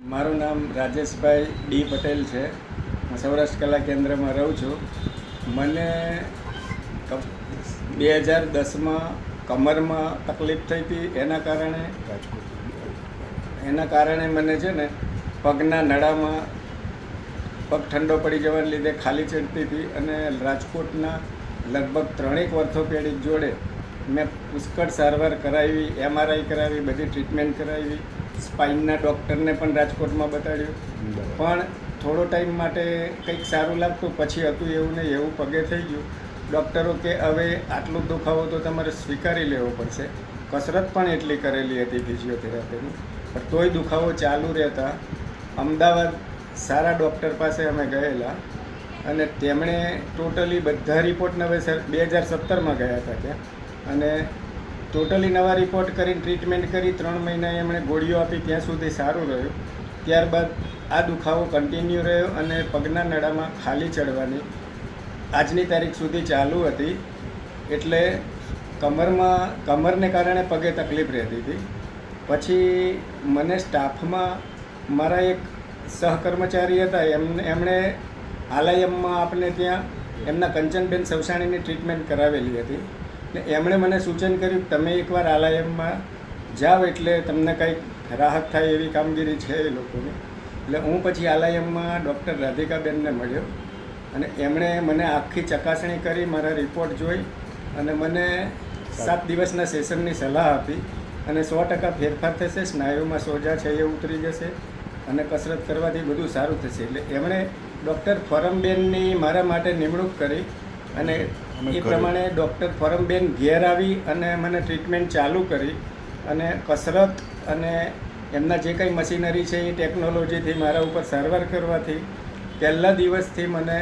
મારું નામ રાજેશભાઈ ડી પટેલ છે. હું સૌરાષ્ટ્ર કલા કેન્દ્રમાં રહું છું. મને 2010માં કમરમાં તકલીફ થઈ હતી. એના કારણે મને છે ને પગના નળામાં પગ ઠંડો પડી જવાને લીધે ખાલી ચડતી હતી અને રાજકોટના લગભગ 3 ઓર્થોપેડિક જોડે મેં પુષ્કળ સારવાર કરાવી, MRI કરાવી, બધી ટ્રીટમેન્ટ કરાવી. સ્પાઇનના ડૉક્ટરને પણ રાજકોટમાં બતાડ્યું, પણ થોડો ટાઈમ માટે કંઈક સારું લાગતું, પછી હતું એવું નહીં એવું પગે થઈ ગયું. ડૉક્ટરો કે હવે આટલો દુખાવો તો તમારે સ્વીકારી લેવો પડશે. કસરત પણ એટલી કરેલી હતી ફિઝિયોથેરાપીની, પણ તોય દુખાવો ચાલુ રહેતા અમદાવાદ સારા ડૉક્ટર પાસે અમે ગયેલા અને તેમણે ટોટલી બધા રિપોર્ટ 2017માં ગયા હતા ત્યાં, અને ટોટલી નવા રિપોર્ટ કરીને ટ્રીટમેન્ટ કરી 3 મહિના એમણે ગોળીઓ આપી, ત્યાં સુધી સારું રહ્યું. ત્યારબાદ આ દુખાવો કન્ટિન્યુ રહ્યો અને પગના નળામાં ખાલી ચડવાની આજની તારીખ સુધી ચાલુ હતી. એટલે કમરને કારણે પગે તકલીફ રહેતી હતી. પછી મને સ્ટાફમાં મારા એક સહકર્મચારી હતા, એમણે આલાયમમાં આપણે ત્યાં એમના કંચનબેન સવસાણીની ટ્રીટમેન્ટ કરાવેલી હતી. ને એમણે મને સૂચન કર્યું કે તમે એકવાર આલાયમમાં જાઓ એટલે તમને કંઈક રાહત થાય એવી કામગીરી છે એ લોકોની. એટલે હું પછી આલાયમમાં ડૉક્ટર રાધિકાબેનને મળ્યો અને એમણે મને આખી ચકાસણી કરી, મારા રિપોર્ટ જોઈ અને મને 7 દિવસના સેશનની સલાહ આપી અને 100% ફેરફાર થશે, સ્નાયુમાં સોજા છે એ ઉતરી જશે અને કસરત કરવાથી બધું સારું થશે. એટલે એમણે ડૉક્ટર ફોરમબેનની મારા માટે નિમણૂક કરી અને એ પ્રમાણે ડૉક્ટર ફોરમબેન ઘેર આવી અને મને ટ્રીટમેન્ટ ચાલુ કરી અને કસરત અને એમના જે કંઈ મશીનરી છે એ ટેકનોલોજીથી મારા ઉપર સારવાર કરવાથી પહેલા દિવસથી મને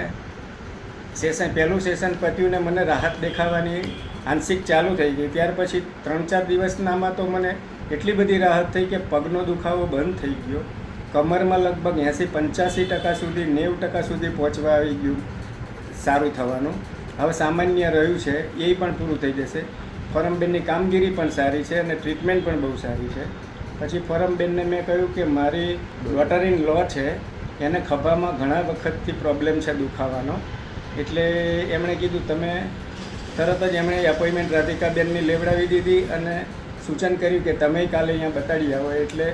પહેલું સેશન પત્યું ને મને રાહત દેખાવાની આંશિક ચાલુ થઈ ગઈ. ત્યાર પછી 3-4 દિવસનામાં તો મને એટલી બધી રાહત થઈ કે પગનો દુખાવો બંધ થઈ ગયો. કમરમાં લગભગ 80-85% સુધી 90% સુધી પહોંચવા આવી ગયું સારું થવાનું. હવે સામાન્ય રહ્યું છે, એ પણ પૂરું થઈ જશે. ફોરમબેનની કામગીરી પણ સારી છે અને ટ્રીટમેન્ટ પણ બહુ સારી છે. પછી ફોરમબેનને મેં કહ્યું કે મારી ડોટર ઇન લો છે, એને ખભામાં ઘણા વખતથી પ્રોબ્લેમ છે દુખાવાનો. એટલે એમણે કીધું તમે તરત જ એમણે એપોઇન્ટમેન્ટ રાધિકાબેનની લેવડાવી દીધી અને સૂચન કર્યું કે તમે કાલે અહીંયા બતાડી આવો. એટલે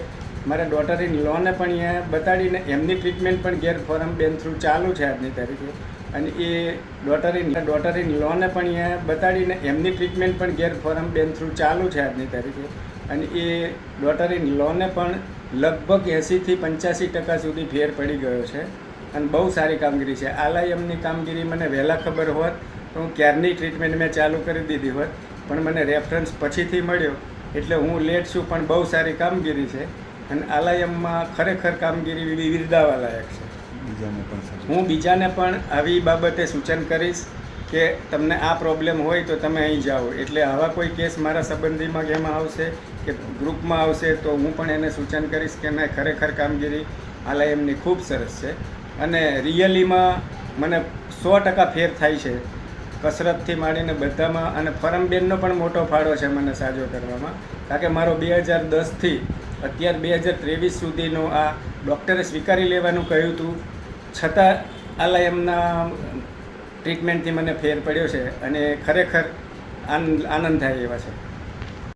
મારા ડોટર ઇન લોને પણ અહીંયા બતાડીને એમની ટ્રીટમેન્ટ પણ ઘેર ફોરમબેન થ્રુ ચાલુ છે આજની તારીખે. અને એ ડોટર ઇન લોને પણ અહીંયા બતાડીને એમની ટ્રીટમેન્ટ પણ ઘેર ફોરમબેન થ્રુ ચાલુ છે આજની તારીખે. અને એ ડોટર ઇન લોને પણ લગભગ 80-85% સુધી ફેર પડી ગયો છે અને બહુ સારી કામગીરી છે. આલાયમની કામગીરી મને વહેલા ખબર હોત તો હું ક્યારની ટ્રીટમેન્ટ મેં ચાલુ કરી દીધી હોત, પણ મને રેફરન્સ પછીથી મળ્યો એટલે હું લેટ છું, પણ બહુ સારી કામગીરી છે અને આલાયમમાં ખરેખર કામગીરી બિરદાવવા લાયક છે. હું બીજાને પણ આવી બાબતે સૂચન કરીશ કે તમને આ પ્રોબ્લેમ હોય તો તમે અહીં જાઓ. એટલે આવા કોઈ કેસ મારા સંબંધીમાં કે એમાં આવશે કે ગ્રુપમાં આવશે તો હું પણ એને સૂચન કરીશ કે ના, ખરેખર કામગીરી આલાયમની ખૂબ સરસ છે અને રિયલીમાં મને 100% ફેર થાય છે કસરતથી માંડીને બધામાં. અને ફોરમબેનનો પણ મોટો ફાળો છે મને સાજો કરવામાં, કારણ કે મારો 2010થી અત્યાર 2023 સુધીનો આ ડૉક્ટરે સ્વીકારી લેવાનું કહ્યું હતું, છતાં આલાયમના ટ્રીટમેન્ટથી મને ફેર પડ્યો છે અને ખરેખર આનંદ થાય એવા છે.